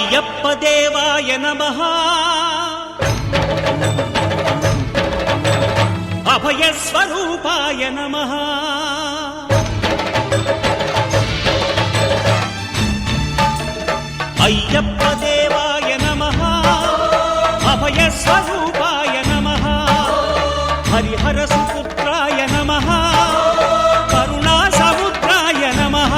అయ్యప్ప దేవాయ నమః అభయ స్వరూపాయ నమః అయ్యప్ప దేవాయ నమః అభయ స్వరూపాయ నమః హరిహర సుపుత్రాయ నమః కరుణా సముద్రాయ నమః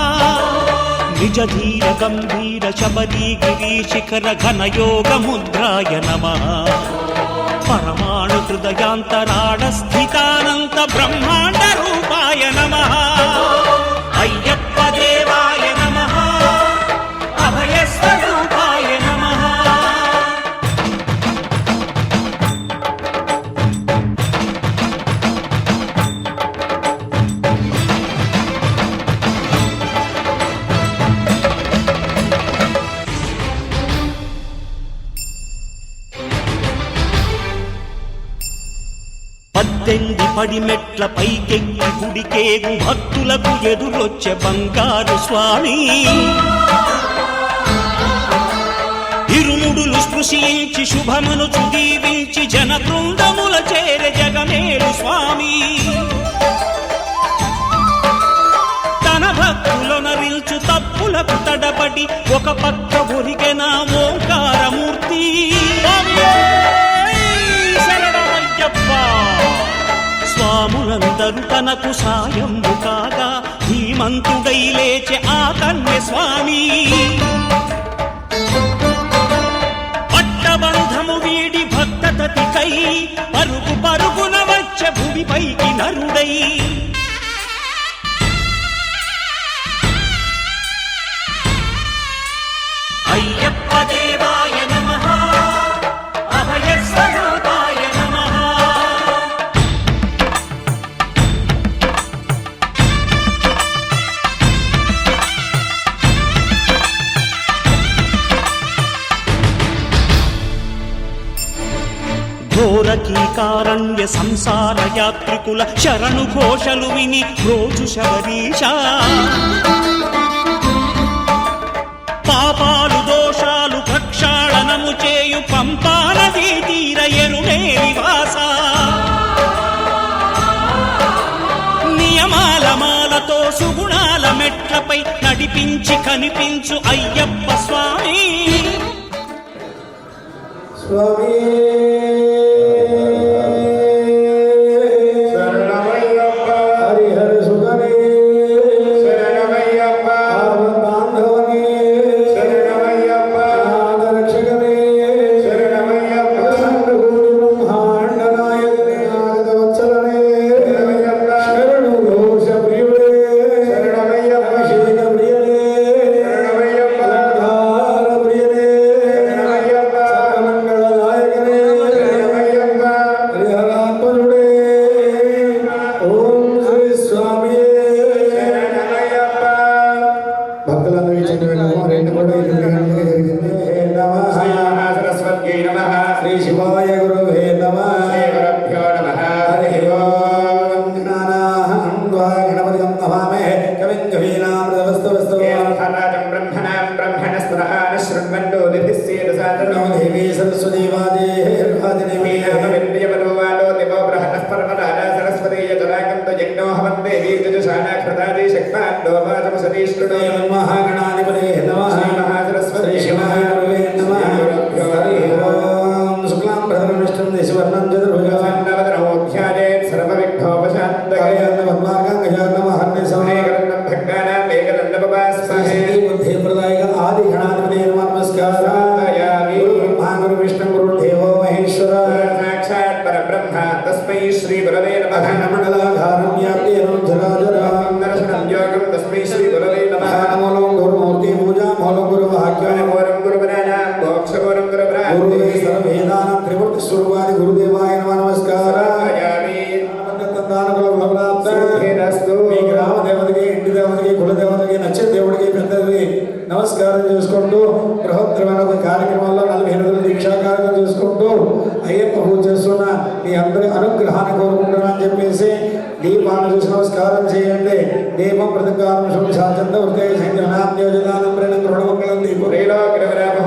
నిజ ధీర గంభీర శబరీ గిరి శిఖర ఘన యోగ ముద్రాయ నమః పరమాణు హృదయాంతరాడ స్థితానంత బ్రహ్మాండ రూపాయ నమః అయ్యప్ప దేవాయ నమః అభయ స్వరూపాయ నమః పద్దెంది పడిమెట్ల పైకెక్కి గుడికేగు భక్తులకు ఎదురొచ్చే బంగారు స్వామి ఇరుముడులు స్పృశించి శుభమనుచు దీవించి జన బృందముల చేరే జగమేలు స్వామి తన భక్తులొనరిల్చు తప్పులకు తడబడి ఒక పక్క ఒరిగెన ఓంకారమూర్తి స్వాములందరూ తనకు సాయము కాగా ధీమంతుడై లేచే ఆ కన్య స్వామి పట్టబంధము వీడి భక్తతతికై పరుగు పరుగున వచ్చే భూమిపైకి నరుడై అయ్యప్ప దేవాయ నమః అభయ స్వరూపాయ నమః ఘోరకీకారణ్య సంసార యాత్రికుల శరణు ఘోషలు విని రోజు శబరీష పాపాలు దోషాలు ప్రక్షాళనము చేయు పంపా నదీ తీర ఎరుమే నివాస నియమాల మాలతో సుగుణాల మెట్లపై నడిపించి కనిపించు అయ్యప్ప స్వామి స్వామి నమస్కారం చేసుకుంటూ బృహత్తరమైన కార్యక్రమాల్లో 48 రోజులు దీక్షా కార్యక్రమం చేసుకుంటూ అయ్యప్ప పూజ చేస్తున్న మీ అందరి అనుగ్రహాన్ని కోరుకుంటున్నానని చెప్పేసి దీపాన్ని చూసి నమస్కారం చేయండి. దీపం ప్రతికారం శుభ శాంత వృత్తే సంగ్రహణాం యోజనానం ప్రణం రుణమంగళం దీపం రేలో గిరవరాభం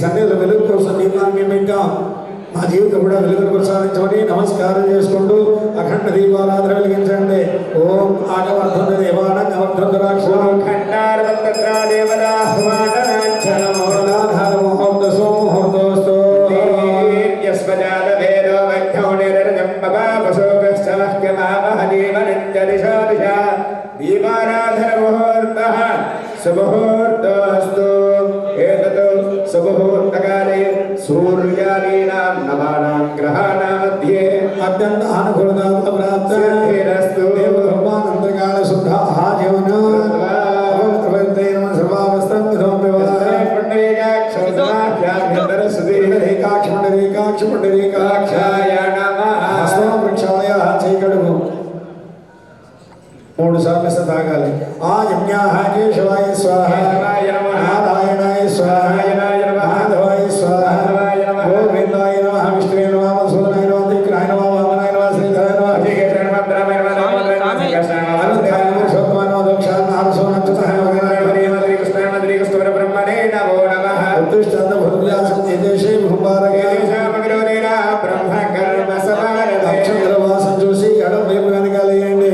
సన్నిధిలో వెలుగు కోసం దీపాన్ని పెట్టాం. మా జీవితం కూడా వెలుగును ప్రసాదించమని నమస్కారం చేసుకుంటూ అఖండ దీపారాధన వెలిగించండి. ఓం ఆగవర్ధన దేవానం అవధరాక్షరం ముహూర్త సోముహూర్తోస్తు దీపారాధన ముహూర్త శుభముహూర్తోస్తు. శుభముహూర్తకాలే సూర్యాదీనాం నవానాం గ్రహాణాం మధ్యే అత్యంత అనుకూలత ప్రాప్తిరస్తు. దేవధర్మానంతకాల శుద్ధ ఆజీవన సర్వావస్థం విధం పుండరీకాక్ష వృక్షాయ చేయగడుగు 3 సార్లు తాగాలి. ఆజమ్యాః కేశవాయ స్వాహ, నారాయణాయ స్వాహ, మాధవాయ స్వాహ, గోవిందాయ నమః, విష్ణువే నమః, మధుసూదనాయ నమః, త్రివిక్రమాయ నమః, వామనాయ నమః, శ్రీధరాయ నమః, అభికేతనాయ నమః, బ్రహ్మాయ నమః, అనంతాయ నమః, శోభమాయ నమః, దోక్షాయ నమః, హరసోనచ్యుతాయ నమః, హరే హరే కృష్ణాయ నమః, శ్రీకృష్ణ బ్రహ్మణే నమో నమః. ఉత్తిష్ఠాత భూర్వ్యాసం దేశే భూభారగే దేశామగ్రోదేన బ్రహ్మ కర్మ సమారభే. అక్షరవాసం చూసి ఎడం వైపు వెనకాలేయండి.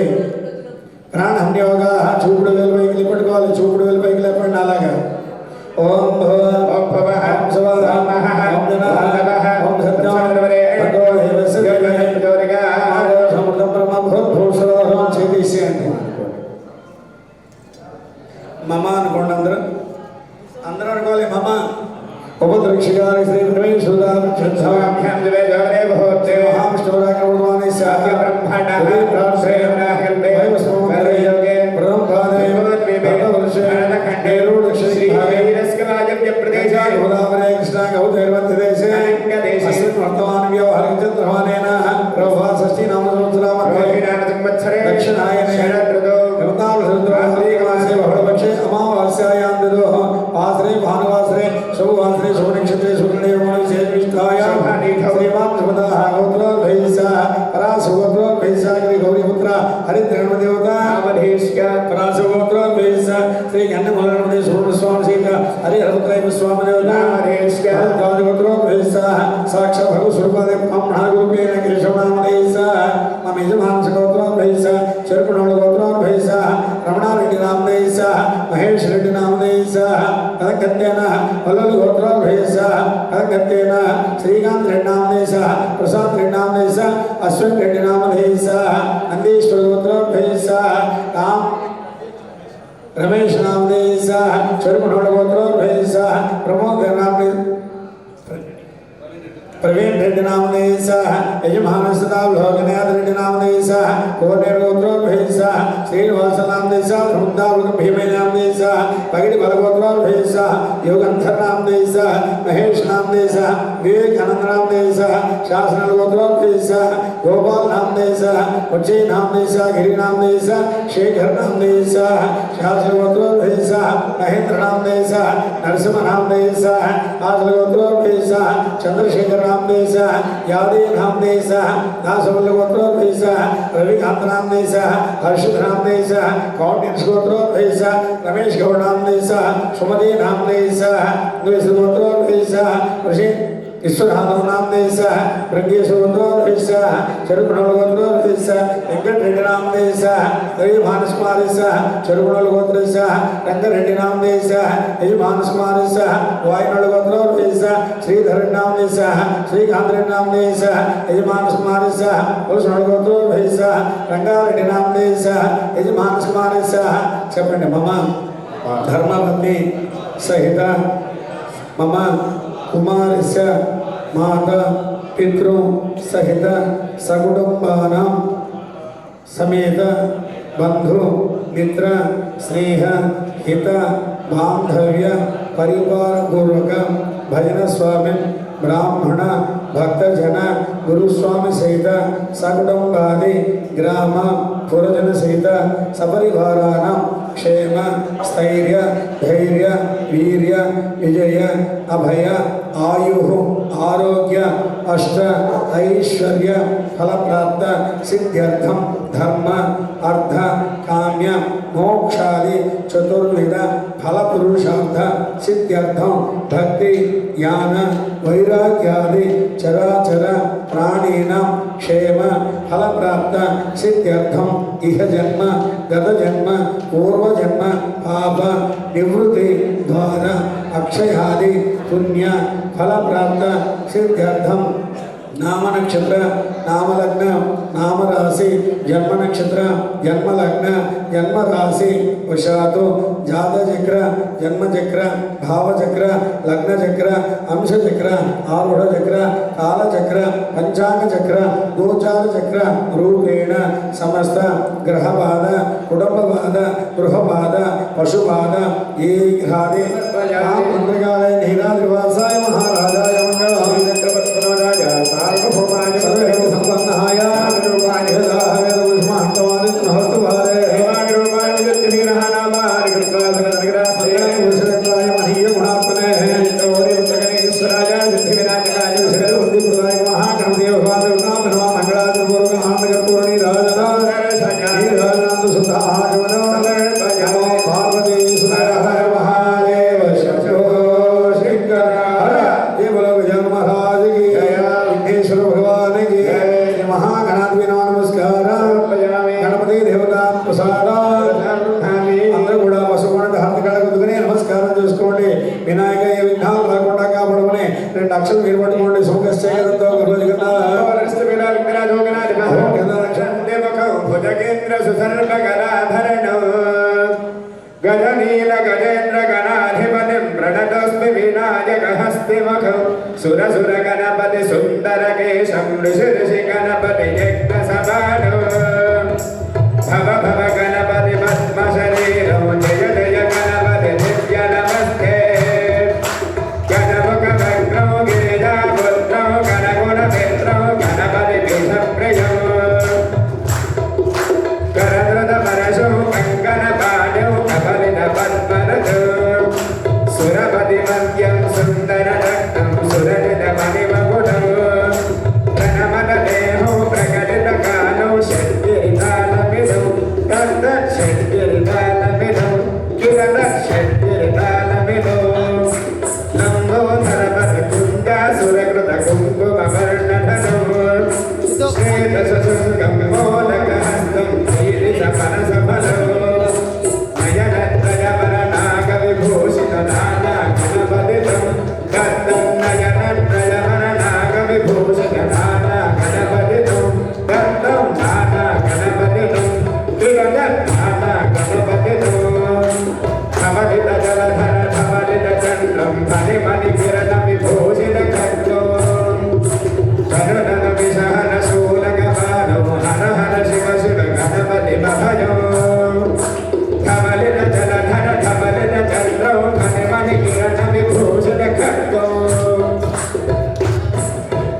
ప్రాణహన్యోగ చూపుడు వెలుపైకి పట్టుకోవాలి. చూపుడు వెలుపైకి లేపండి అలాగా. ఓం ఓం భవః ఓం శివాయ నమః ఓం జనః ఓం సత్యవరే భగవో దేవస్య సమృద్ధం బ్రహ్మ భూషణం చేసేయండి. మమ అనుకోండి అందరూ అనుకోవాలి. మమ ఉపద్రక్షగారి శ్రీ భానువాసరే శుభవాసరే శుభనక్షత్రే శుభనిర్మాణాయ శ్రీమాన్ శుభదాః గోత్రోద్భైసా పరాశుగోత్రోద్భైసా గౌరీపుత్ర హరిద్రగణదేవత పరాశుగోత్రోద్భైసా శ్రీ గణమూలనమదే సుబ్రహ్మణ్య సీత హరిహరపుత్రయ స్వామి దేవత గోత్రోద్భైసా సాక్షాత్ భగవత్ స్వరూపదే బ్రహ్మణ గురుపేణ కేశవనామదేశా మమ యజమానస గోత్రోద్భైసా చెరుకుణోళ గోత్రోద్భైసా రమణారెడ్డి నామదేశా మహేష్ రెడ్డి నామదేశా కథకత్యేన వల్లల్ గోత్రోద్భైసా కథకత్యేన శ్రీకాంత్ రెడ్డి నామదేశా ప్రసాద్ రెడ్డి నామదేశా అశ్విన్ రెడ్డి నామదేశా నందీశ్వర గోత్రోద్భైసా రామ్ రమేష్ నామదేశా చెరుకుణోళ గోత్రోద్భైసా ప్రమోద్ నామదేశా प्रवीण रेड्डी नामदेशा यजमानसदा लोकनाथ रेड्डी नामदेशा कोनेर गोत्रोद्भैसः श्रीनिवास नामदेशा धृमदावक भीमे नामदेशा पगड़ी बलगोत्रोद्भैसः योगंधर नामदेशा महेश नामदेशा विवेकानंद नामदेशा शासन गोत्रोद्भैसः गोपाल नामदेशा उच्चै नामदेशा गिरि नामदेशा शेखर नामदेशा शासन गोत्रोद्भैसः महेंद्र नामदेशा नरसिंह नामदेशा आसल गोत्रोद्भैसः चंद्रशेखर नामदेशा यादव नामदेशा दासवल्ल गोत्रोद्भैसः रविकांत नामदेशा हर्षद नामदेशा कौंडिन्य गोत्रोद्भैसः रमेश गौड़ नामदेशा सुमति नामदेशा द्विज गोत्रोद्भैसः ऋषि ईश्वरहादव नामदेशः ब्रह्मेश गोत्रोद्भैसः चरुकुणोल गोत्रोद्भैसः वेंकट रेड्डी नामदेशः रवि मानसकुमारेशः चरुकुणोल गोत्रेशः रंगारेड्डी नामदेशः यजमानसकुमारेशः वायुनोल गोत्रोद्भैसः श्रीधर नामदेशः श्रीकांत रेड्डी नामदेशः यजमानसकुमारेशः पुरुषोल गोत्रोद्भैसः रंगारेड्डी नामदेशः यजमानसकुमारेशः చెప్పండి మమ ధర్మపత్ని సహిత మమ కుమారస్య మాత పితృ సహిత సకుటుంబానాం సమేత బంధు మిత్ర స్నేహ హిత బాంధవ్య పరివారపూర్వక భజన స్వామి బ్రాహ్మణ భక్తజన గురుస్వామి సహిత సకుటుంబాది గ్రామ పురజన సహిత సపరివారాణం क्षेम स्थैर्य धैर्य वीर्य विजय अभय आयु आरोग्य अष्ट ऐश्वर्य फलप्राप्त सिद्ध्यर्थम ధర్మ అర్థ కామ్య మోక్షాది చతుర్విధ ఫల పురుషార్థ సిద్ధ్యర్థం భక్తి జ్ఞాన వైరాగ్యాది చరాచర ప్రాణీనాం క్షేమ ఫలప్రాప్త సిద్ధ్యర్థం ఇహ జన్మ గత జన్మ పూర్వజన్మ పాప నివృత్తి ద్వారా అక్షయాది పుణ్య ఫలప్రాప్త సిద్ధ్యర్థం నామ నక్షత్ర నామలగ్న నామరాశి జన్మ నక్షత్ర జన్మలగ్న జన్మరాశి వశాతు జాతచక్ర జన్మచక్ర భావచక్ర లగ్నచక్ర అంశచక్ర ఆరుఢ చక్ర కాలచక్ర పంచాంగ చక్ర గోచార చక్ర రూపేణ సమస్త గ్రహబాధ కుటుంబబాధ గృహబాధ పశుబాధ ఏ గ్రహాది మంత్రగాలయ నీరాద్రివాసాయ మహారాజాయ మంగళాయ చక్రవర్తనాయ సార్వభౌమాయ సర్వేణ సంపన్నాయ రూపాయ దాహవేద ఉష్మాంతవాది నమస్తవాదే దేవాయ రూపాయ విద్యునిగ్రహనామాయ కృత్వాసనగ్రహాయ విశ్వరాయ మహీయ గుణాత్మనే ఓరి ఉత్తగణేశ్వరాయ సిద్ధివినాయకాయ విశ్వరూపిప్రదాయ మహాగణదేవ భాగవతాం నమః మంగళాది పూర్వక మహానగరపూర్ణి రాజనా రాజనాంద సుధాజవన నమో పార్వతీ సురహర మహాదేవ శంభో శంకర హర ఏ బలో విజయ మహారాజ్ की विघ्नेश्वर भगवान की महागणाधिपति नमस्कार गणपति देवता प्रसाद అందరూ కూడా వసుకొని హారతికళ గుద్దుకొని నమస్కారం చేసుకోండి వినాయక ఏ విఘ్నాలు రాకుండా కాపాడమని రెండు అక్షరం మీరు పట్టుకోండి సుఖశ్చేయంతో గజనీల గజేంద్ర గణాధిపతి ప్రణతోస్మి వినాయక హస్తిముఖం సురసుర గణపతి సుందర కేశం ఋషి ఋషి గణపతి యజ్ఞ సమానో భవ భవ గణపతి పద్మ శరీరం జయ జయ గణపతి దివ్య నమస్తే గణముఖ భగ్నం గిరిజా పుత్రం గణగుణ మిత్రం గణపతి పీఠ ప్రియం కరద్రత పరశు కంకణ పాణ్యం కబలిత పద్మరథం సురపతి మధ్యం సుందర రక్తం సురజిత మణిమకుటం ప్రణమత దేహో ప్రకటిత కాలం షడ్గిరితాలమిదం తద్దత్ షడ్గిరితాలమిదం కిరత షడ్గిరితాలమిదం లంబోదరపద కుంజా సురకృత కుంకుమవర్ణధనం శ్వేతసుశుల్కం మోదకహస్తం శ్రీరిషపనసఫలం నయనత్రయవరనాగ విభూషిత నానా గణపతితం దత్తం నయనత్రయవరనాగ విభూషిత నానా గణపతితం దత్తం నానా గణపతితం కిరదత్ నానా గణపతితం ధవలిత జలధర ధవలిత చంద్రం ఫణిమణి కిరణ విభూషిత ఖడ్గం కరుణన విషహన శూలకపాలం హర హర శివ శివ గణపతి భయం ధవలిత జలధర ధవలిత చంద్రం ఫణిమణి కిరణ విభూషిత ఖడ్గం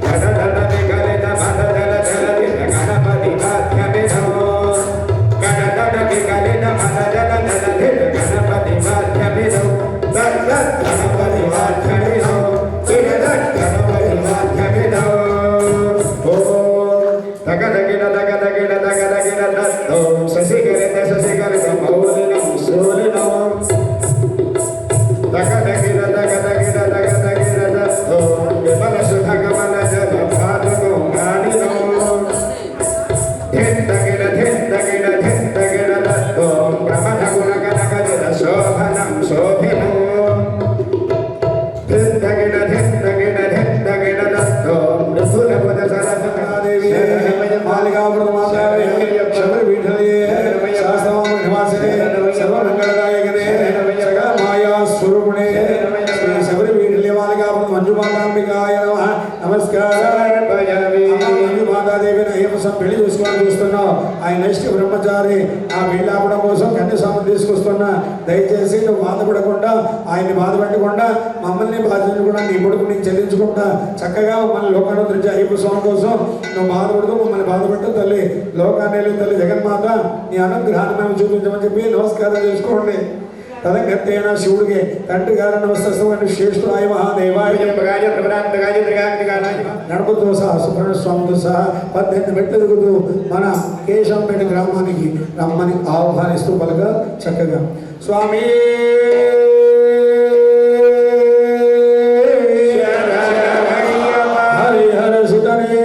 గణధన వికలిత మదజల జలధిత గణపతి వాద్యమిధం గణధన వికలిత మదజల జలధిత గణపతి వాద్యమిధం దత్తత్ గణపతి వాద్యమిధం కిరదత్ గణపతి వాద్యమిధం తగదగిన తగదగిన తగదగిన దత్తం శశికరిత శశికరిత మౌలినం శ్రోలినం తగదగిన తగదగిన తగదగిన దత్తం విమల సుధ కమల జల పాదుకం గానినం ధింతగిన ధింతగిన ధింతగిన దత్తం ప్రమథ గుణ కనకజిత శోభనం శోభినం ధింతగిన ధింతగిన ధింతగిన దత్తం మృదుల పుద సరసకాదేవి మాలికాపురం మాతావే శబరి విఠలయే శాస్త్రమామ నివాసినే సర్వమంగళదాయకనే సకల మాయా స్వరూపిణే శ్రీ శబరి విఠలయ మాలికాపురం మంజుమాతాంబికాయ నమః నమస్కారం మంజుమాతాదేవిని అయ్యప్ప పెళ్లి చూసుకోవాలని చూస్తున్నావు ఆయన నెక్స్ట్ బ్రహ్మచారి ఆ పెళ్లి ఆపడం కోసం కన్య సామం తీసుకొస్తున్నా దయచేసి నువ్వు బాధపడకుండా ఆయన్ని బాధపెట్టకుండా మమ్మల్ని బాధించకుండా నీ కొడుకు నీకు చెల్లించుకుంటా చక్కగా మమ్మల్ని లోకాన్ని తెరిచి అయ్యప్ప స్వామి కోసం నువ్వు బాధపడుతూ మమ్మల్ని బాధపెట్టు తల్లి లోకాన్ని తల్లి జగన్మాత నీ అనుగ్రహాన్ని మేము చూపించమని చెప్పి నమస్కారం చేసుకోండి తదగత్తేన శివుడికి తండ్రి గారు నమస్తమైన శ్రేష్ఠుడాయ మహాదేవాయ గణపతితో సహా సుబ్రహ్మణ్య స్వామితో సహా 18 మెట్లు ఎదుగుతూ మన కేశంపేట గ్రామానికి రమ్మని ఆహ్వానిస్తూ పలుగా చక్కగా స్వామి హరిహర సుతనే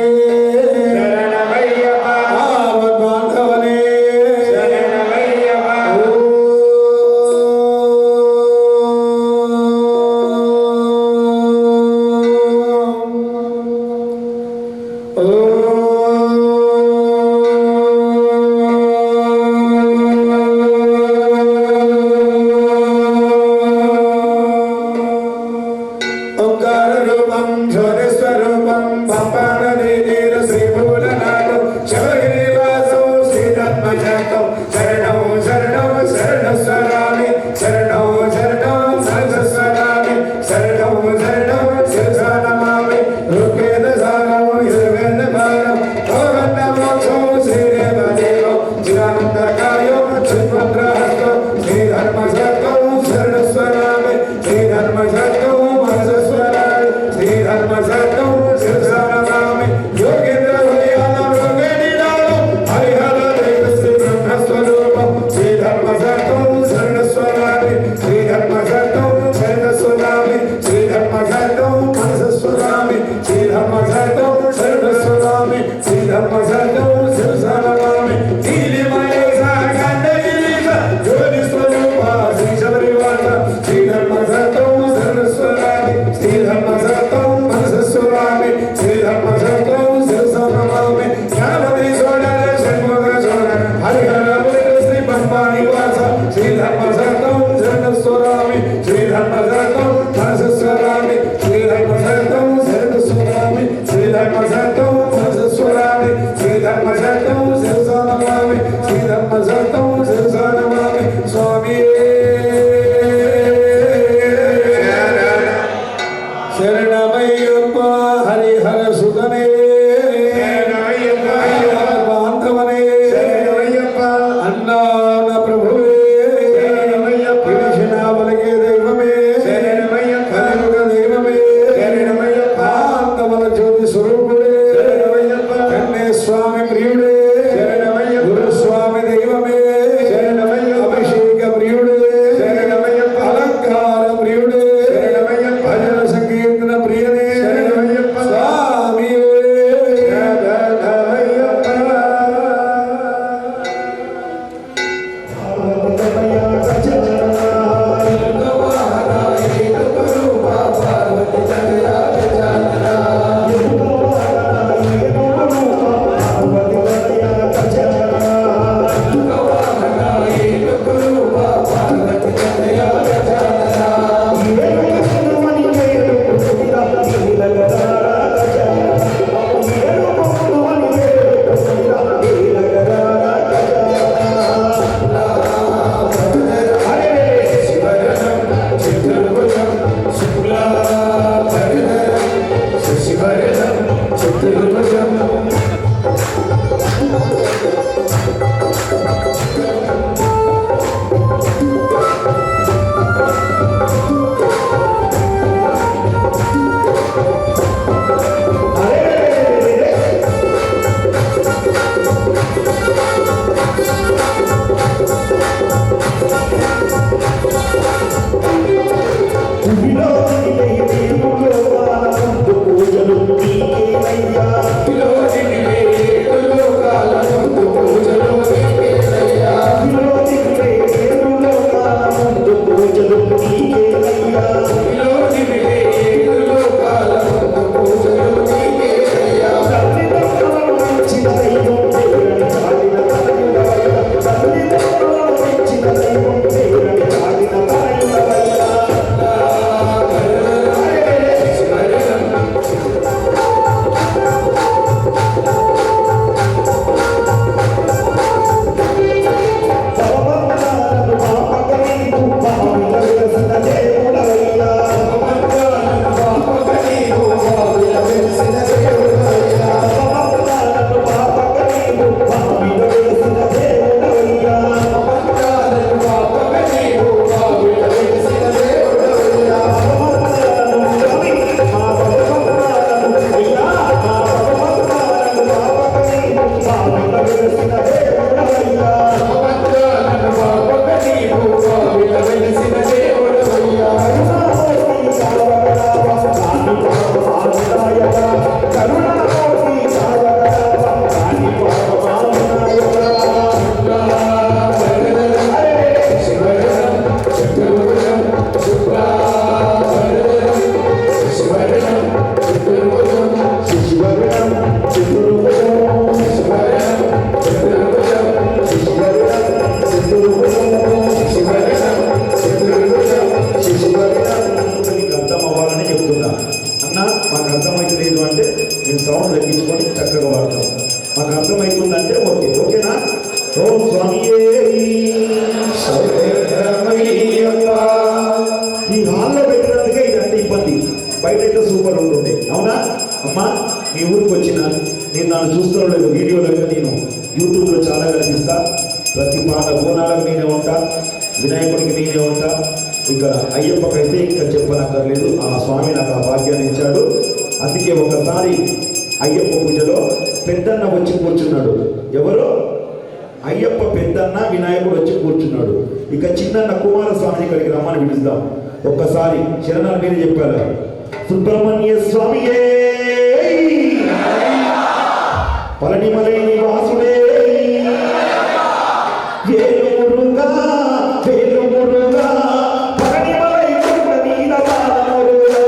Thank you. అర్థమవుతుందంటే ఓకే. ఓకేనా? ఓం స్వామి. ఈ హాల్లో పెట్టినందుకే ఇదంటే ఇబ్బంది, బయట అయితే సూపర్ ఉంటుంది. అవునా అమ్మా? మీ ఊరికి వచ్చిన నేను నన్ను చూస్తున్నాడు వీడియోలో, నేను యూట్యూబ్లో చాలా కనిపిస్తా. ప్రతి పాట బోనాలకు నేనే ఉంటా, వినాయకుడికి నేనే ఉంటా. ఇక అయ్యప్పకైతే ఇంకా చెప్పనక్కర్లేదు. ఆ స్వామి నాకు ఆ భాగ్యాన్ని ఇచ్చాడు. అందుకే ఒకసారి అయ్యప్ప పూజలో పెద్దన్న వచ్చి కూర్చున్నాడు. ఎవరు? అయ్యప్ప పెద్దన్న వినాయకుడు వచ్చి కూర్చున్నాడు. ఇక చిన్నన్న కుమారస్వామిని ఇక్కడికి రమ్మని పిలుస్తాం. ఒక్కసారి శరణాలు మీద చెప్పారు. సుబ్రహ్మణ్య స్వామియే, పళనిమలై నివాసుడే, వేలుమురుగా వేలుమురుగా పళనిమలై కొండ మీద బాలమురుగా.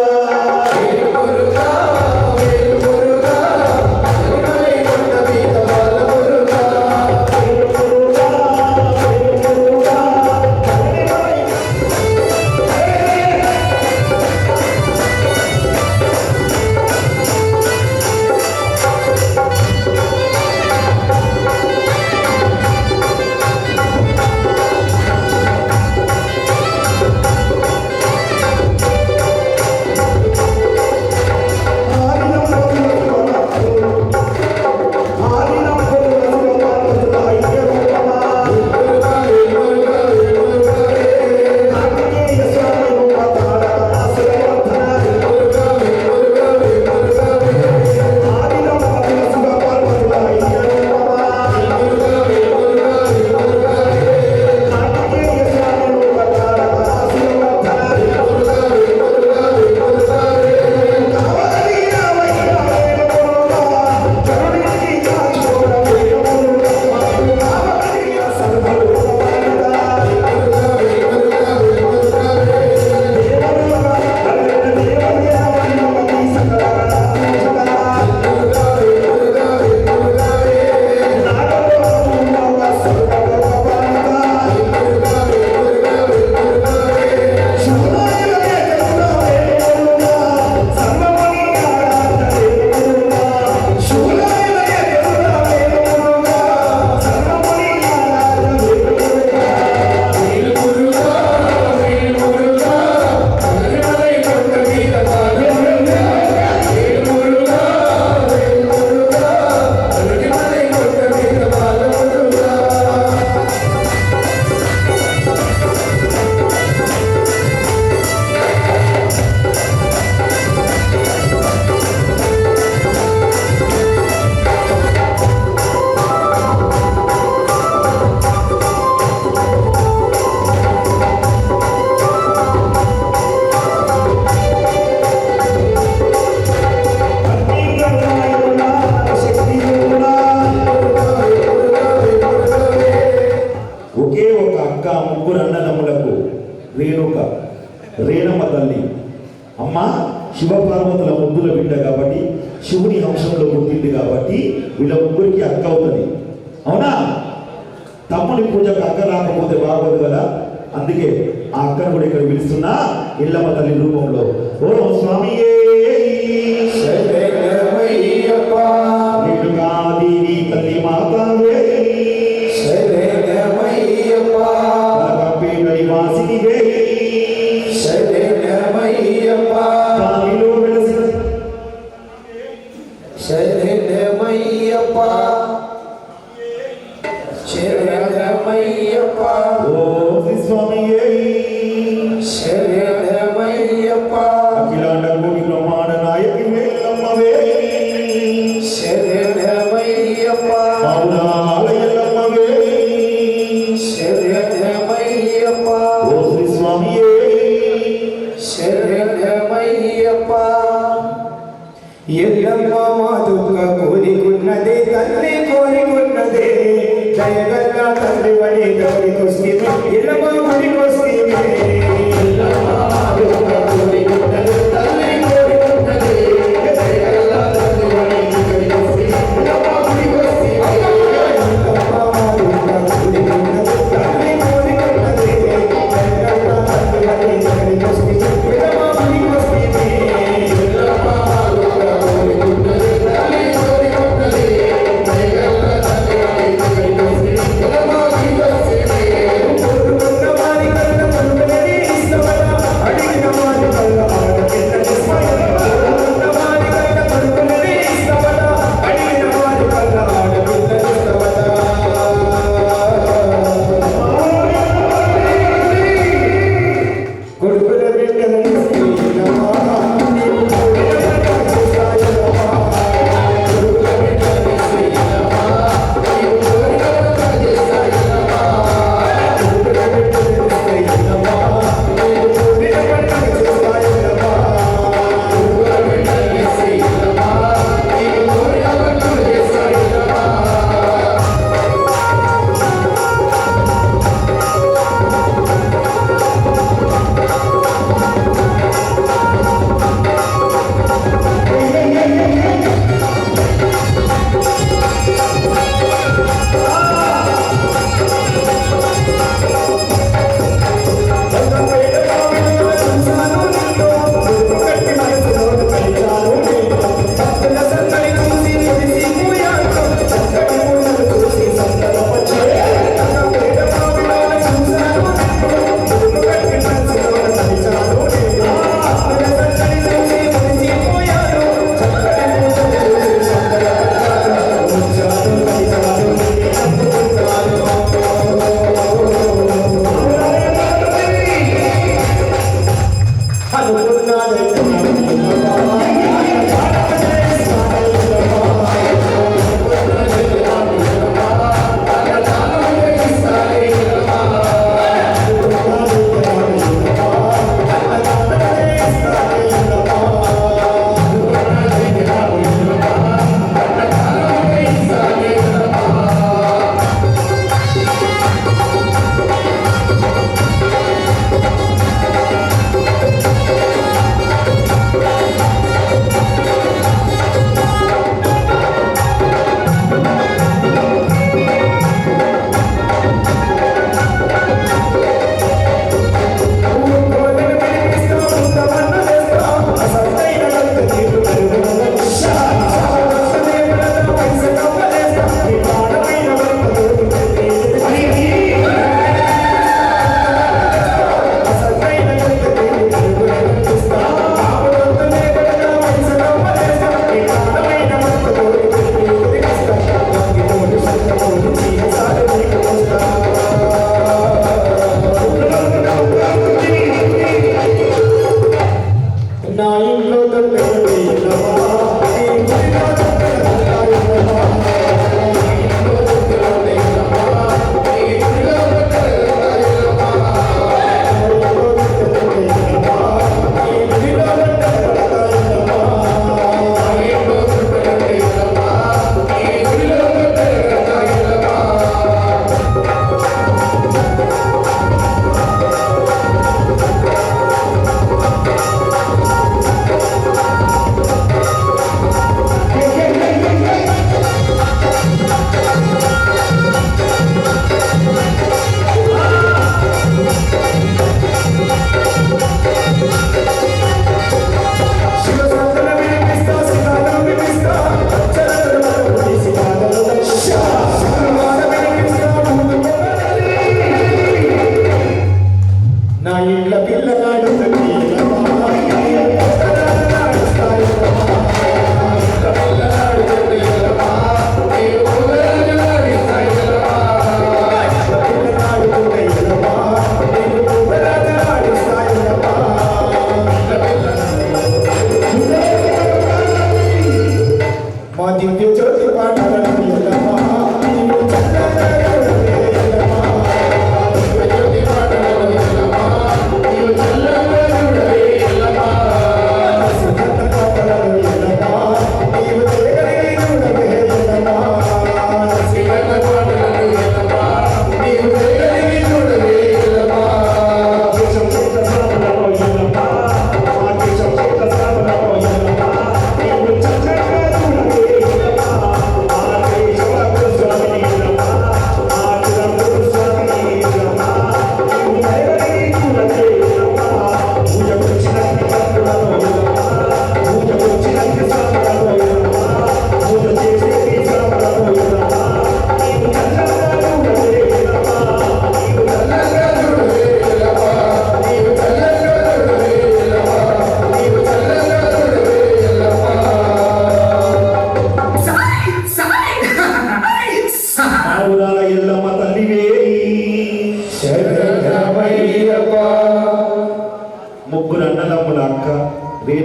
రేణమ్మ తల్లి అమ్మ శివపార్వతుల ముద్దుల బిడ్డ కాబట్టి, శివుని అంశంలో పుట్టింది కాబట్టి వీళ్ళ ముగ్గురికి అక్క అవుతుంది. అవునా? తమ్ముడి పూజకు అక్క రాకపోతే బాగోదు కదా. అందుకే ఆ అక్కను కూడా ఇక్కడ పిలుస్తున్నా ఎల్లమ్మ తల్లి రూపంలో. ఓ స్వామి తల్లి మాతావే నివాసిని అఖిలాండ కోటి బ్రహ్మాండ నాయకి వేలమ్మవే ఆలయల్లమ్మవే ఓ శ్రీ స్వామియే ఎల్లమ్మ మా దుఃఖ కోరికున్నదే తల్లి కోరికున్నదే జయగల్ల తల్లి వడి గౌరికొస్తే ఎల్లమ్మ గుడికొస్తే ఎల్లమ్మ మా దుఃఖ కోరికున్నదే తల్లి కోరికున్నదే జయగల్ల తల్లి వడి గౌరికొస్తే ఎల్లమ్మ గుడికొస్తే ఎల్లమ్మ మా దుఃఖ కోరికున్నదే తల్లి కోరికున్నదే జయగల్ల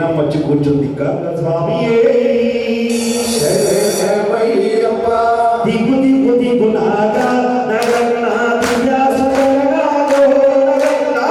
మీనం వచ్చి కూర్చుంది స్వామి శరణమయ్యప్ప దిగు దిగు దిగు నాగా నగన్నా దివ్యా సుందరనాథో నగన్నా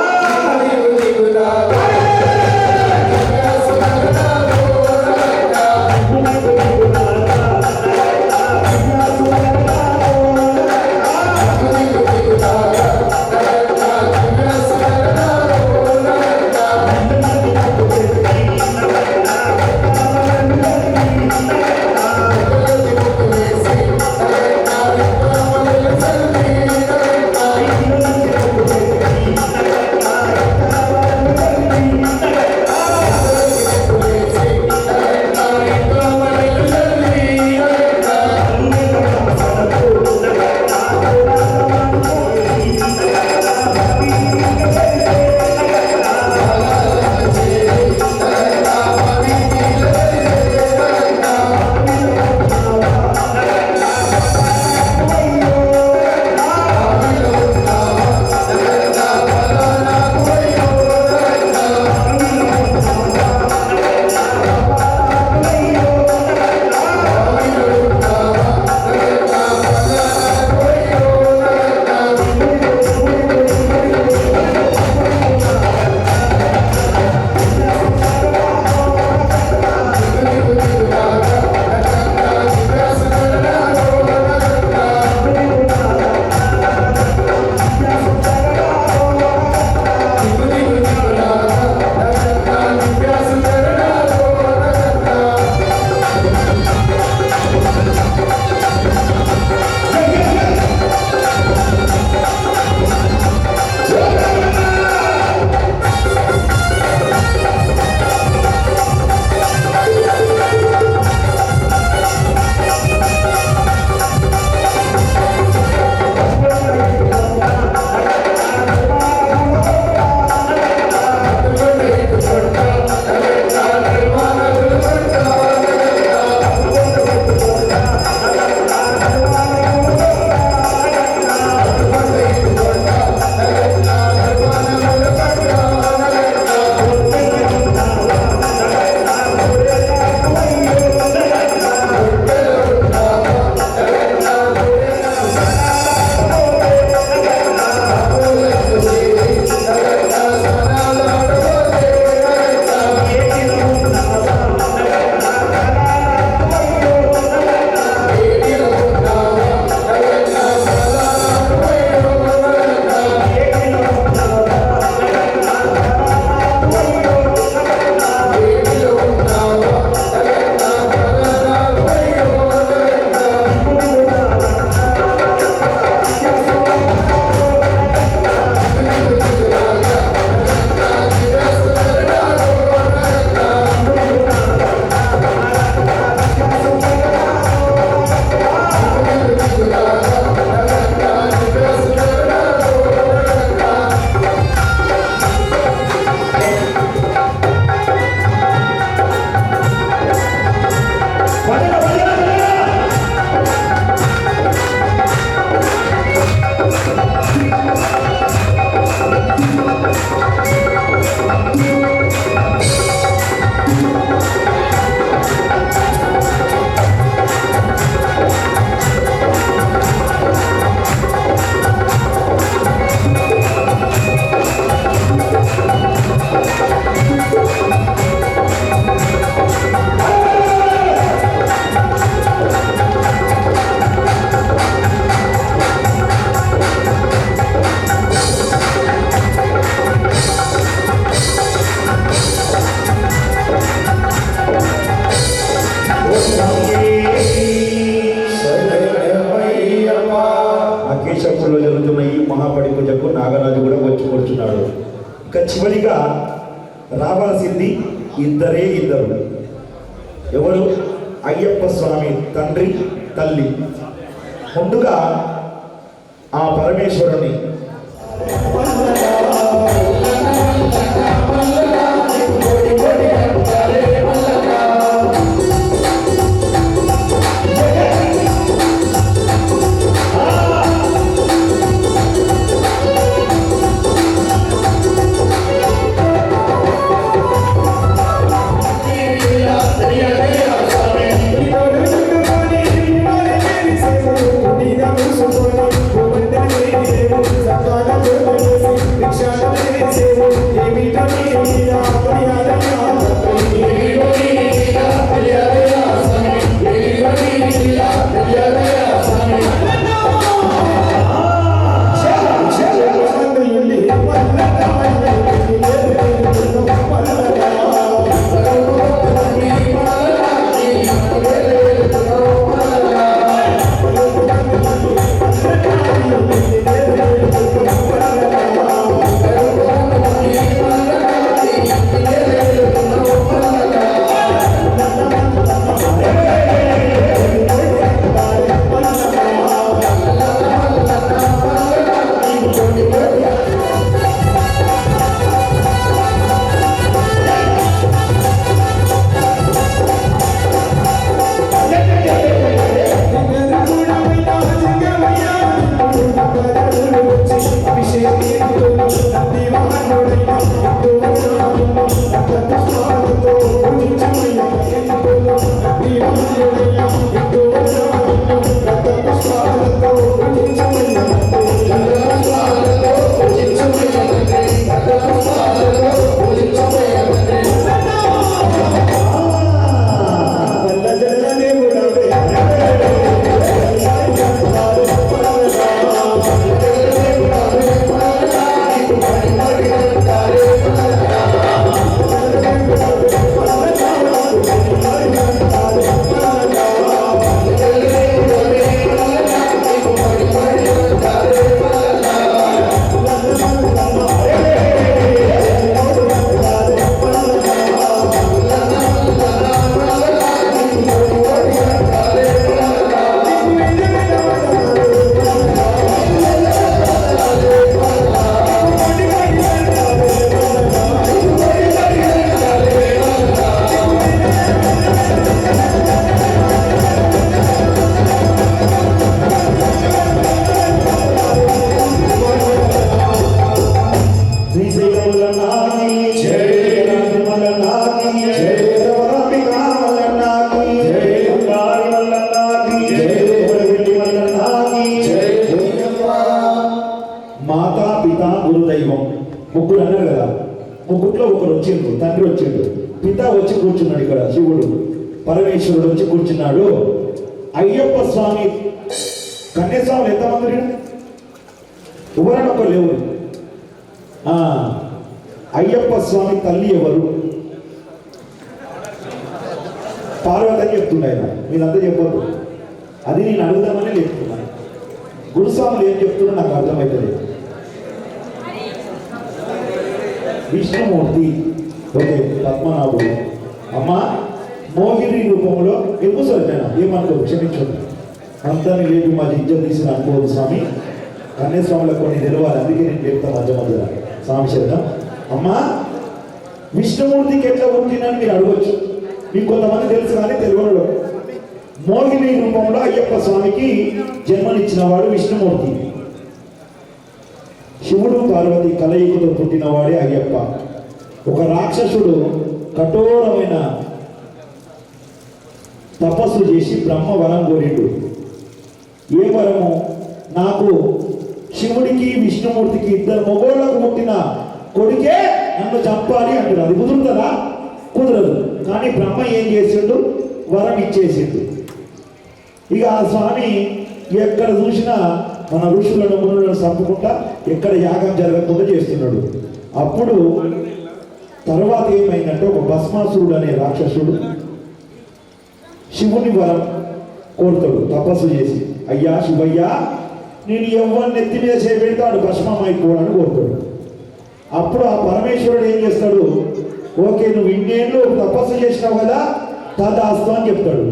అకేశపురంలో జరుగుతున్న ఈ మహాబడి పూజకు నాగరాజు కూడా వచ్చి కూర్చున్నాడు. ఇక చివరిగా రావాల్సింది ఇద్దరు. ఎవరు? అయ్యప్ప స్వామి తండ్రి, తల్లి. ముందుగా ఆ పరమేశ్వరుని మాతా పిత గురుదైవం ముగ్గురు అన్నారు కదా. ముగ్గురులో ఒకరు వచ్చిండు, తండ్రి వచ్చిండు, పిత వచ్చి కూర్చున్నాడు. ఇక్కడ శివుడు పరమేశ్వరుడు వచ్చి కూర్చున్నాడు. అయ్యప్ప స్వామి కన్యాస్వాములు ఎంతమంది? ఎవరైనా ఒకరు లేవు. అయ్యప్ప స్వామి తల్లి ఎవరు? పార్వతి అని చెప్తున్నాయి. మీరంతా చెప్పరు. అది నేను అడుగుదామని చెప్తున్నాను. గురుస్వాములు ఏం చెప్తున్నా నాకు అర్థమవుతుంది. విష్ణుమూర్తి, ఓకే, పద్మనాభుడు. అమ్మ మోహిని రూపంలో ఎక్కువ సరిపోయినా ఏమనుకో, క్షమించండి. అంతాన్ని లేదు మా ఇజ్జత్ తీసిన అనుకోదు స్వామి. కన్యాస్వాములకు కొన్ని తెలియాలి, అందుకే నేను చెప్తాను మధ్య మధ్యలో స్వామి శబ్దం. అమ్మ విష్ణుమూర్తికి ఎట్లా పుట్టినని మీరు అడగచ్చు. మీకు కొంతమంది తెలుసు కానీ తెలియదు. మోహిని రూపంలో అయ్యప్ప స్వామికి జన్మనిచ్చిన వాడు విష్ణుమూర్తి. శివుడు పార్వతి కలయికతో పుట్టినవాడే అయ్యప్ప. ఒక రాక్షసుడు కఠోరమైన తపస్సు చేసి బ్రహ్మ వరం కోరిండు. ఏ వరము? నాకు శివుడికి విష్ణుమూర్తికి ఇద్దరు మొగోళ్లకు పుట్టిన కొడుకే నన్ను చంపాలి అంటాడు. అది కుదురుతుందా? కుదరదు. కానీ బ్రహ్మ ఏం చేసిండు? వరం ఇచ్చేసిండు. ఇక ఆ స్వామి ఎక్కడ చూసినా మన ఋషులను మునులను చంపుకుంటా ఎక్కడ యాగం జరగకుండా చేస్తున్నాడు. అప్పుడు తర్వాత ఏమైందంటే ఒక భస్మాసురుడు అనే రాక్షసుడు శివుని వరం కోరుతాడు తపస్సు చేసి. అయ్యా శివయ్యా, నేను ఎవరిని నెత్తి మీద చేపెడతాడు భస్మం అయిపోవాలని కోరుతాడు. అప్పుడు ఆ పరమేశ్వరుడు ఏం చేస్తాడు? ఓకే, నువ్వు ఇన్నేళ్ళు తపస్సు చేసినావు కదా, తదాస్తు అని చెప్తాడు.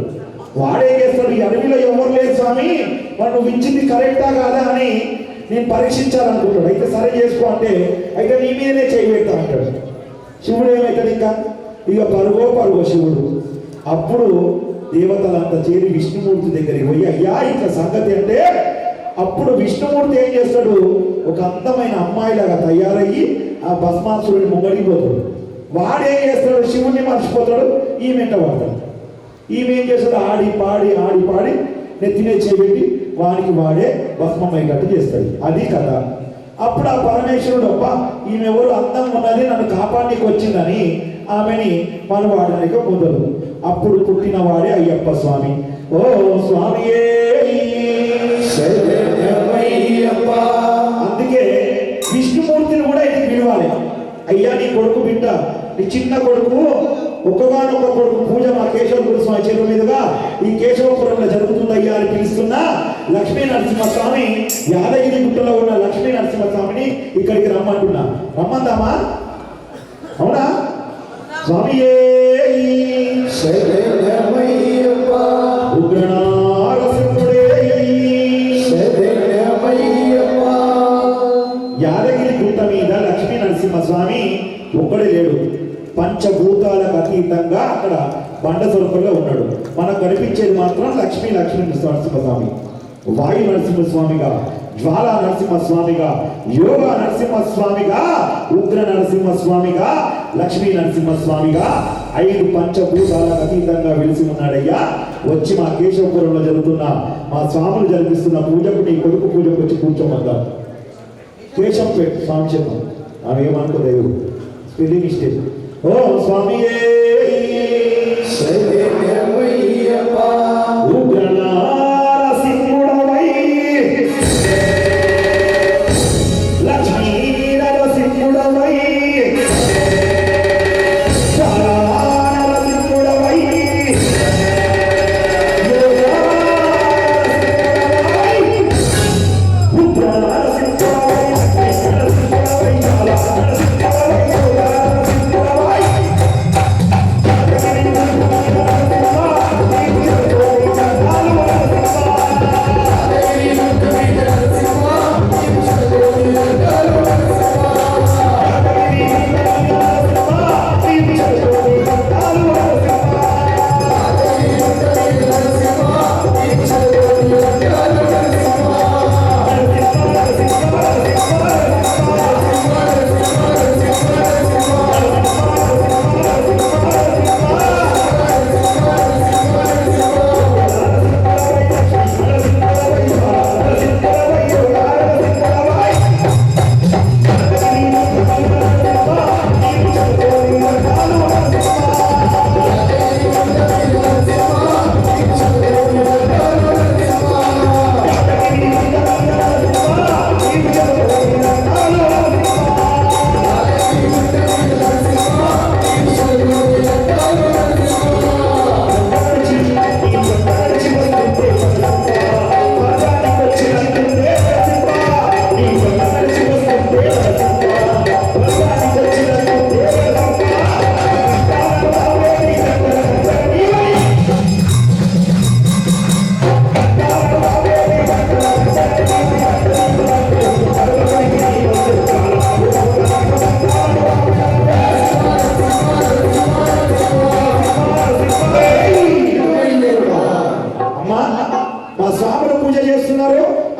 వాడేం చేస్తాడు? ఈ అడవిలో ఎవరు లేదు స్వామి, మరి నువ్వు ఇచ్చింది కరెక్టా కాదా అని నేను పరీక్షించాలనుకుంటాడు. అయితే సరే చేసుకో అంటే, అయితే నీ మీదనే చేయబెడతా అంటాడు. శివుడు ఏమవుతాడు? ఇక పరుగో శివుడు. అప్పుడు దేవతలంతా చేరి విష్ణుమూర్తి దగ్గరికి పోయి, అయ్యా ఇట్లా సంగతి అంటే, అప్పుడు విష్ణుమూర్తి ఏం చేస్తాడు? ఒక అందమైన అమ్మాయిలాగా తయారయ్యి ఆ భస్మాసురుడిని ముంగడిపోతాడు. వాడేం చేస్తాడు? శివుణ్ణి మర్చిపోతాడు, ఈమెంట పడతాడు. ఈమె ఏం చేస్తాడు? ఆడి పాడి నెత్తినే చేపెట్టి వానికి వాడే భస్మమయ్యేటట్టు చేస్తాడు. అది కథ. అప్పుడు ఆ పరమేశ్వరుడు అబ్బా ఈమె ఎవరు అందంగా ఉన్నది నన్ను కాపాడడానికి వచ్చిందని ఆమెని మనవాడడానికి కుదరదు. అప్పుడు పుట్టిన వాడే అయ్యప్ప స్వామి. ఓ స్వామియే శరణమయ్యప్ప. అందుకే విష్ణుమూర్తిని కూడా ఇది పిలవాలి. అయ్యా నీ కొడుకు బిడ్డ, నీ చిన్న కొడుకు ఒక్కగానొక్క కొడుకు పూజ మా కేశవపుర స్వామి చెరువు మీదుగా ఈ కేశవపురంలో జరుగుతుంది అయ్యా అని పిలుస్తున్నా లక్ష్మీ నరసింహస్వామి యాదగిరి గుట్టలో ఉన్న లక్ష్మీ నరసింహస్వామిని ఇక్కడికి రమ్మంటున్నా. రమ్మందామా? అవునా? స్వామియే శరణమయ్యప్ప. ఉగ్రనారసింహుడే శరణమయ్యప్ప. యాదగిరి గుట్ట మీద లక్ష్మీ నరసింహస్వామి ఒక్కడే లేడు. పంచభూతాలకు అతీతంగా అక్కడ బండ స్వరూపంలో ఉన్నాడు. మనకు కనిపించేది మాత్రం లక్ష్మీ నరసింహస్వామి. వాయు నరసింహస్వామిగా, జ్వాలా నరసింహస్వామిగా, యోగా నరసింహస్వామిగా, ఉగ్ర నరసింహస్వామిగా, లక్ష్మీ నరసింహస్వామిగా 5 పంచభూతాలకు అతీతంగా వెలిసి ఉన్నాడయ్యా. వచ్చి మా కేశవపురంలో జరుగుతున్న మా స్వాములు జరిపిస్తున్న పూజకు నీ కొడుకు పూజకు వచ్చి కూర్చోమన్నారు. కేశంపేట స్వామి చెప్పాం ఆమె ఏమనుకో దేవుడు స్పెల్లింగ్ మిస్టేక్. ఓ స్వామియే శరణమయ్యప్ప. ఉగ్రనారసింహుడవై లక్ష్మీ నరసింహుడవై నరసింహుడవై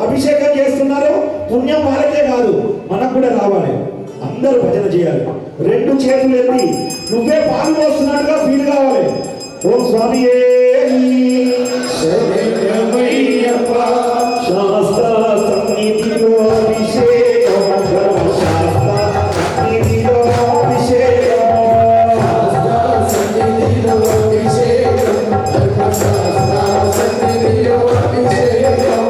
అభిషేకం చేస్తున్నారు. పుణ్యం వాళ్ళకే కాదు మనకు కూడా రావాలి. అందరూ భజన చేయాలి. 2 చేతులు ఎత్తి నువ్వే పాలు పోస్తున్నట్టుగా ఫీల్ కావాలి. ఓం స్వామియే శరణమయ్యప్ప. శాస్త్ర సన్నిధిలో అభిషేకం, శాస్త్ర సన్నిధిలో అభిషేకం, సన్నిధిలో అభిషేకం, ధర్మశాస్త్ర సన్నిధిలో అభిషేకం,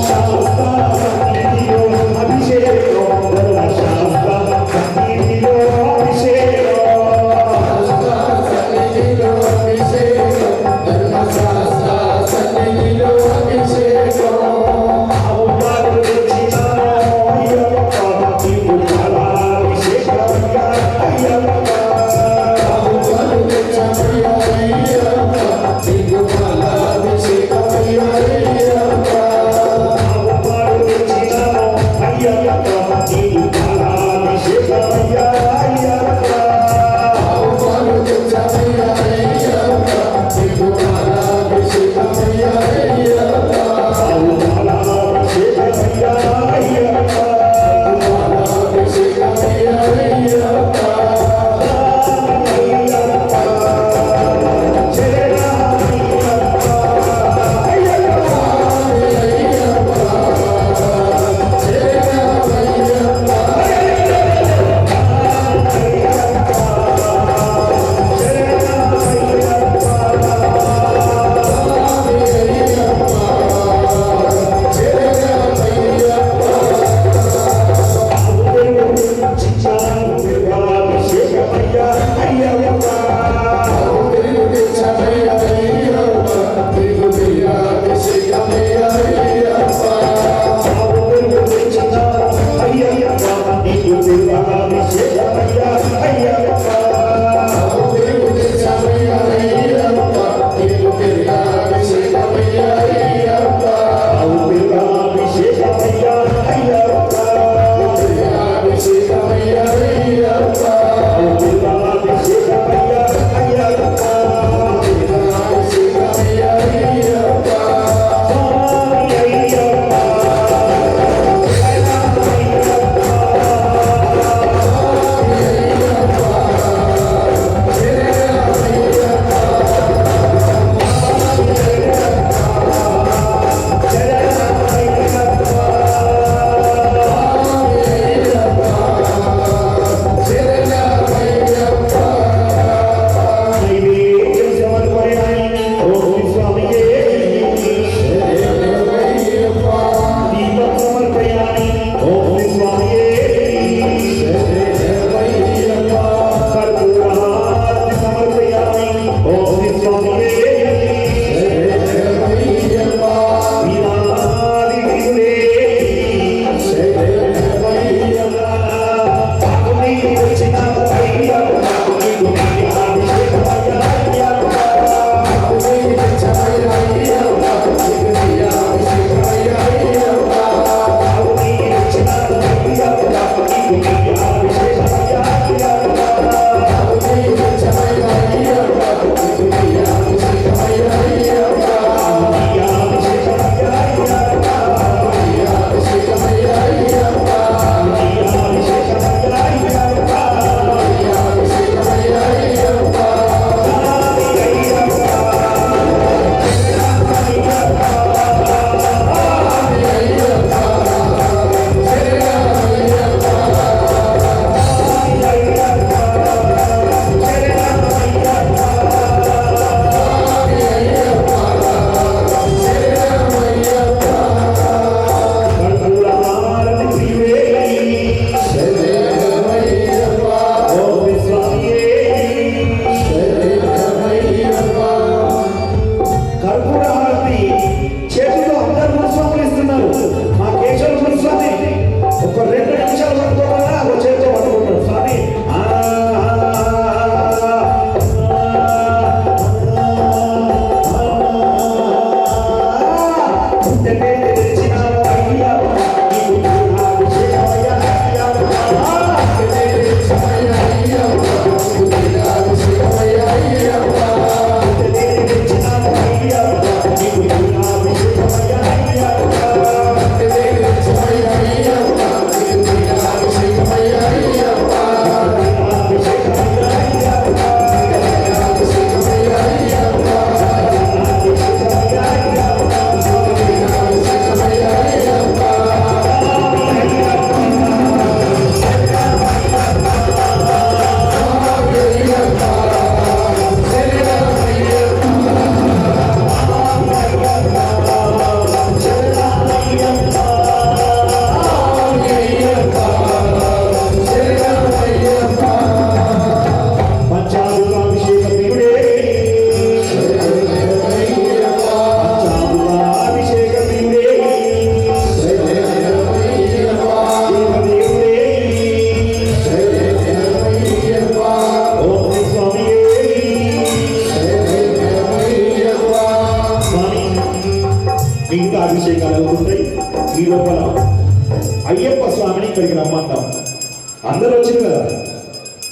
శాస్త్ర సన్నిధిలో అభిషేకం, ధర్మశాస్త్ర సన్నిధిలో అభిషేకం, సన్నిధిలో అభిషేకం, ధర్మశాస్త్ర సన్నిధిలో అభిషేకం. అవునాడు వచ్చినాను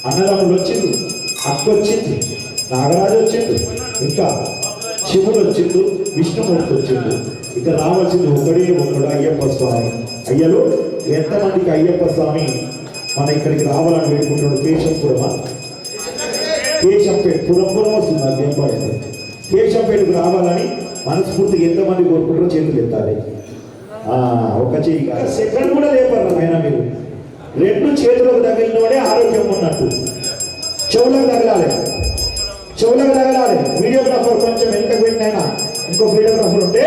అన్నదమ్ములు వచ్చిండు, అక్క వచ్చింది, నాగరాజు వచ్చిండు, ఇంకా శివుడు వచ్చిండు, విష్ణుమూర్తి వచ్చిండు. ఇక రావాల్సింది ఒకడు అయ్యప్ప స్వామి. అయ్యలో ఎంతమందికి అయ్యప్ప స్వామి మన ఇక్కడికి రావాలని వేడుకుంటున్నాడు? కేశంపురమా? కేశంపేట పురం వస్తుంది నాకు ఏం పడింది. కేశంపేటకు రావాలని మనస్ఫూర్తిగా ఎంతమంది కోరుకుంటారో చేతులు ఎత్తాలి. ఒక చెయ్యి సెకండ్ కూడా లేపరు ఆయన. మీరు రెండు చేతులకు తగిలిన వాడే ఆరోగ్యం ఉన్నట్టు. చెవులకు తగలాలి, చెవులకు తగలాలి. వీడియోగ్రాఫర్ కొంచెం వెనుక పెట్టినైనా ఇంకో వీడియోగ్రాఫర్ ఉంటే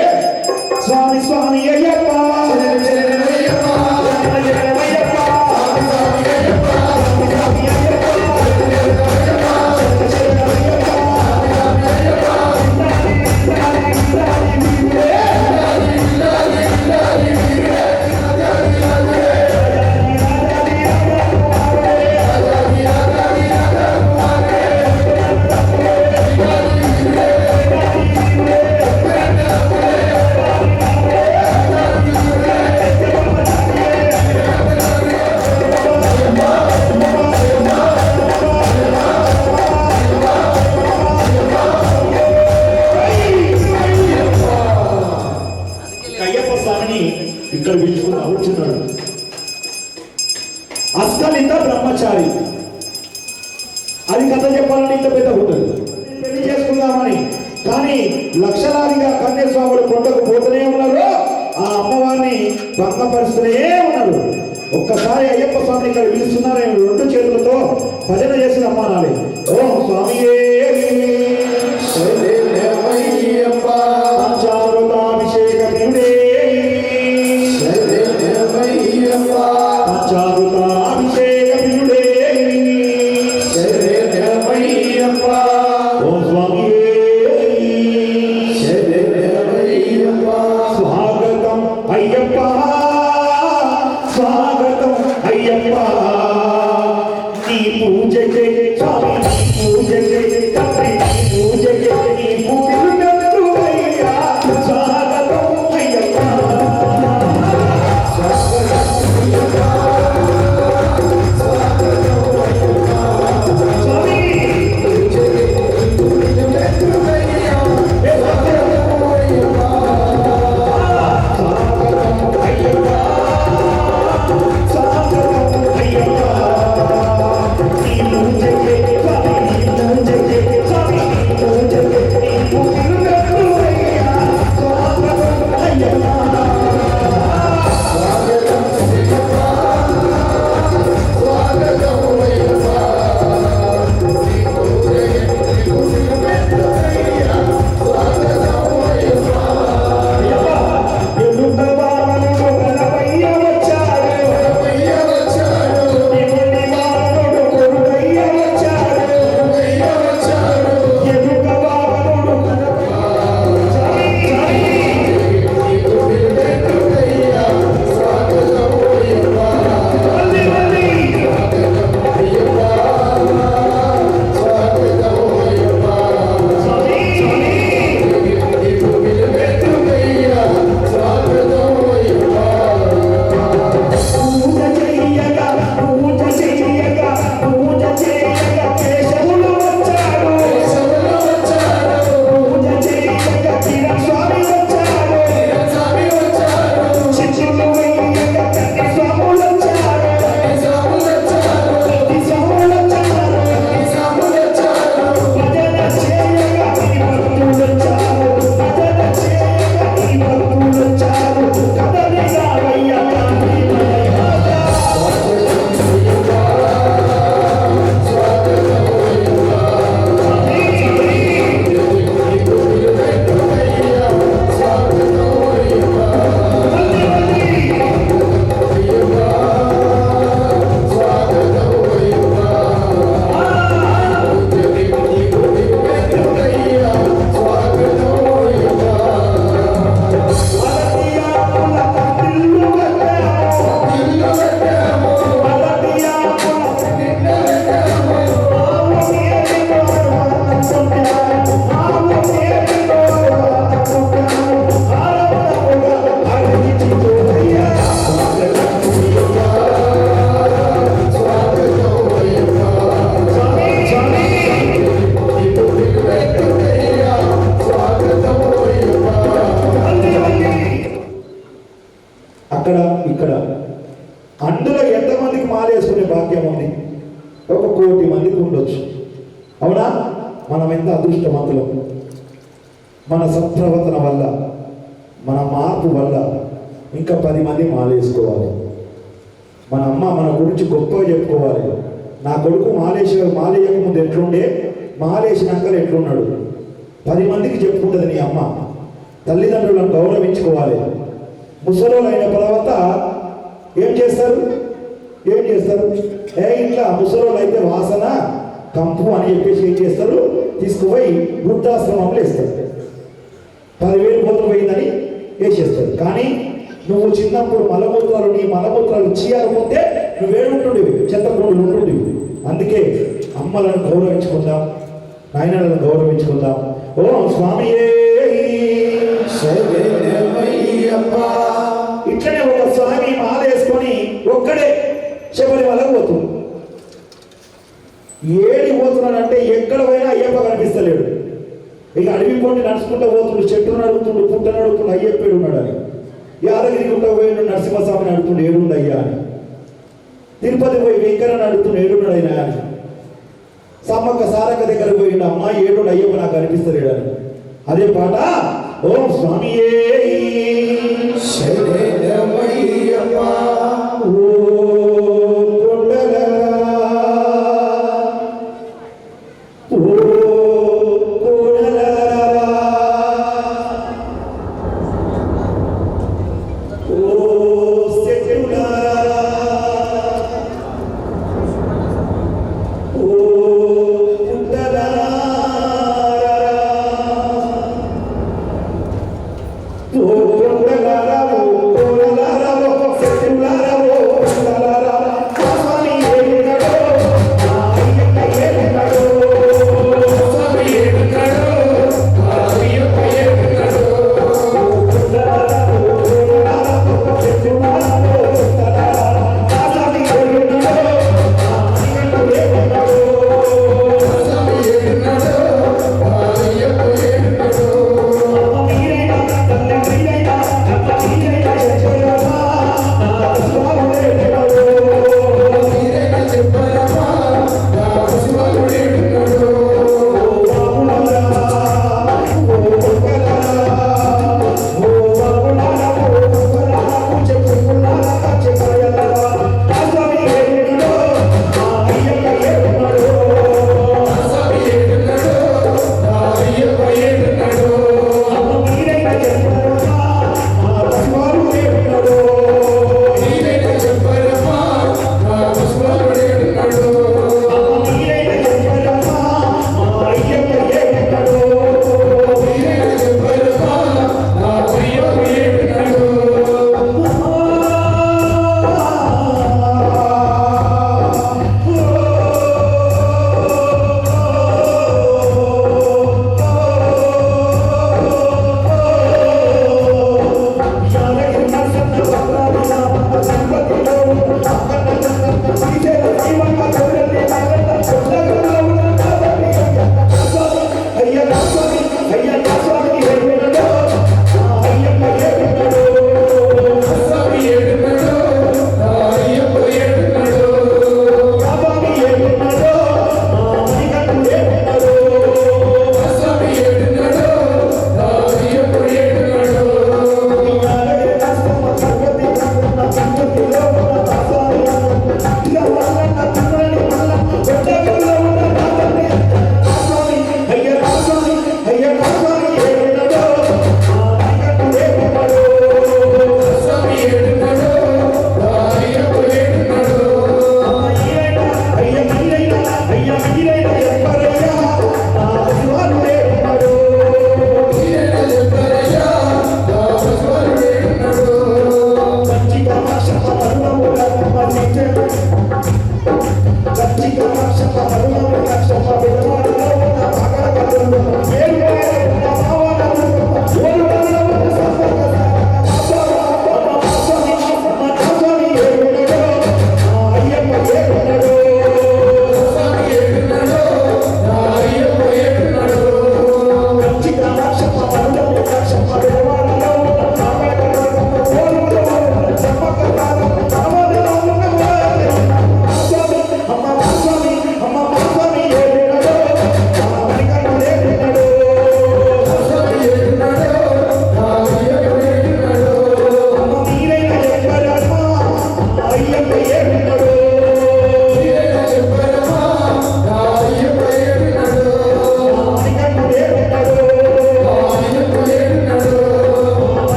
స్వామి స్వామి అయ్యప్ప ఇక్కడ పిలుచుకుని కూర్చున్నాడు. అస్కలిత బ్రహ్మచారి. అది కథ చెప్పాలని ఇంత పెద్ద ఉంటుంది. పెళ్లి చేసుకుందామని కానీ లక్షలాదిగా కన్యాస్వాములు కొండకు పోతూనే ఉన్నారు. ఆ అమ్మవారిని భంగపరుస్తూనే ఉన్నారు. ఒక్కసారి అయ్యప్ప స్వామిని ఇక్కడ పిలుస్తున్నారు. రెండు చేతులతో భజన చేసి రమ్మనాలి. ఓం స్వామియే పంచామృతాభిషేక దేవుడే, పంచామృతాభిషేక దేవుడే, ఓం స్వామియే స్వాగతం అయ్యప్ప, స్వాగతం అయ్యప్ప. నీ పూజకే స్వామి, నీ పూజకే తండ్రి, నీ పూజకే నీ పూజలు అయ్యా. స్వాగతం అయ్యప్ప, స్వామి స్వాగతం అయ్యప్ప. నీ పూజకే స్వామి, నీ పూజకే 1,00,00,000 మందికి ఉండొచ్చు. అవునా? మనం ఎంత అదృష్టవంతులం. మన సత్ప్రవర్తన వల్ల, మన మార్పు వల్ల ఇంకా 10 మంది మాలేసుకోవాలి. మన అమ్మ మన గురించి గొప్పగా చెప్పుకోవాలి. నా కొడుకు మాలేయక ముందు ఎట్లుండే, మాలేసినాక ఎట్లున్నాడు 10 మందికి చెప్పుకుంటుంది నీ అమ్మ. తల్లిదండ్రులను గౌరవించుకోవాలి. ముసలోళ్ళు అయిన తర్వాత ఏం చేస్తారు? ఇంట్లో ముసలోళ్ళు అయితే వాసన కంపు అని చెప్పేసి ఏం చేస్తారు? తీసుకుపోయి వృద్ధాశ్రమంలో వేస్తారు. 10,000 పోతు పోయిందని వేసేస్తారు. కానీ నువ్వు చిన్నప్పుడు నీ మలమూత్రాలు చీయకపోతే నువ్వేడుంటుండేవి, చెత్తకుండు ఉంటుండేవి. అందుకే అమ్మలను గౌరవించుకుందాం, నాయనలను గౌరవించుకుందాం. ఓ స్వామియే ఇట్లనే ఒక స్వామి మాల వేసుకొని ఒక్కడే శబరిమలకు పోతుంది. ఏడి పోతున్నాడంటే ఎక్కడ పోయినా అయ్యప్ప కనిపిస్తలేడు. ఇక అడవి కొండి నడుచుకుంటూ పోతుండు, చెట్టును నడుపుతుండు, పుట్టను నడుపుతుండు, అయ్యప్పేడు ఉన్నాడు అని. యాదగిరి గుట్ట పోయిండు, నరసింహస్వామిని అడుగుతుండు, ఏడుండు అయ్యా అని. తిరుపతి పోయి వెంకన్న అడుగుతుండు, ఏడున్నాడు అయినా అని. సమ్మక్క సారక్క దగ్గర పోయిండు, అమ్మ ఏడుండు అయ్యప్ప నాకు కనిపిస్తలేడు అని. అదే పాట ఓం స్వామియే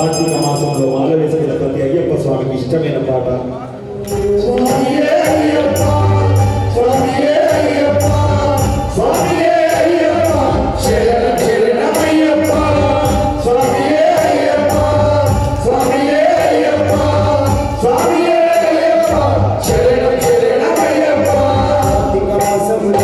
కార్తీక మాసంలో మాల వేసుకున్న ప్రతి అయ్యప్ప స్వామికి ఇష్టమైన పాట. కార్తీక మాసములో